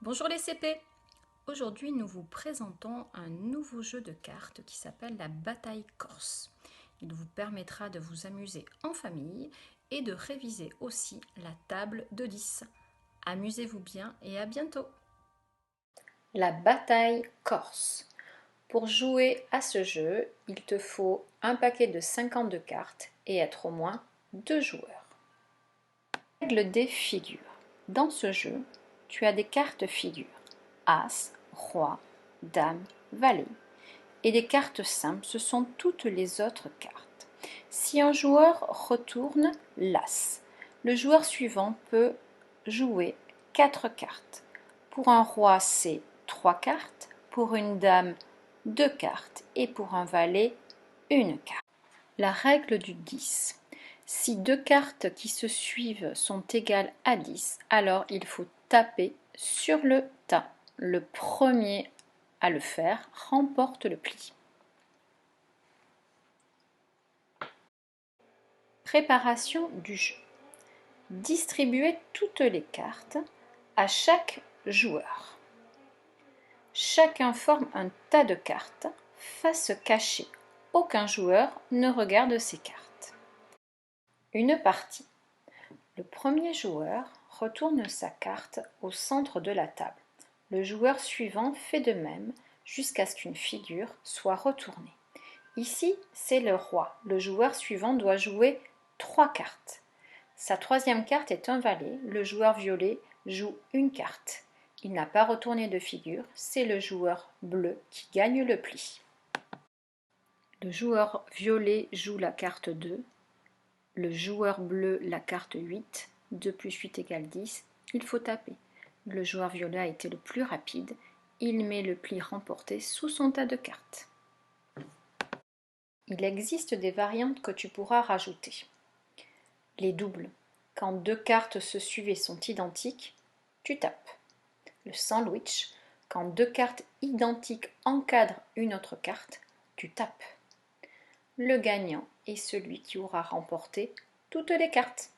Bonjour les CP! Aujourd'hui, nous vous présentons un nouveau jeu de cartes qui s'appelle la bataille corse. Il vous permettra de vous amuser en famille et de réviser aussi la table de 10. Amusez-vous bien et à bientôt! La bataille corse. Pour jouer à ce jeu, il te faut un paquet de 52 cartes et être au moins 2 joueurs. Règle des figures. Dans ce jeu, tu as des cartes figures. As, roi, dame, valet. Et des cartes simples, ce sont toutes les autres cartes. Si un joueur retourne l'as, le joueur suivant peut jouer 4 cartes. Pour un roi, c'est 3 cartes. Pour une dame, 2 cartes. Et pour un valet, 1 carte. La règle du 10. Si 2 cartes qui se suivent sont égales à 10, alors il faut taper sur le tas. Le premier à le faire remporte le pli. Préparation du jeu. Distribuez toutes les cartes à chaque joueur. Chacun forme un tas de cartes, face cachée. Aucun joueur ne regarde ses cartes. Une partie. Le premier joueur retourne sa carte au centre de la table. Le joueur suivant fait de même jusqu'à ce qu'une figure soit retournée. Ici, c'est le roi. Le joueur suivant doit jouer 3 cartes. Sa troisième carte est un valet. Le joueur violet joue une carte. Il n'a pas retourné de figure. C'est le joueur bleu qui gagne le pli. Le joueur violet joue la carte 2. Le joueur bleu la carte 8. 2 plus 8 égale 10. Il faut taper. Le joueur violet a été le plus rapide. Il met le pli remporté sous son tas de cartes. Il existe des variantes que tu pourras rajouter. Les doubles. Quand 2 cartes se suivent et sont identiques, tu tapes. Le sandwich. Quand 2 cartes identiques encadrent une autre carte, tu tapes. Le gagnant est celui qui aura remporté toutes les cartes.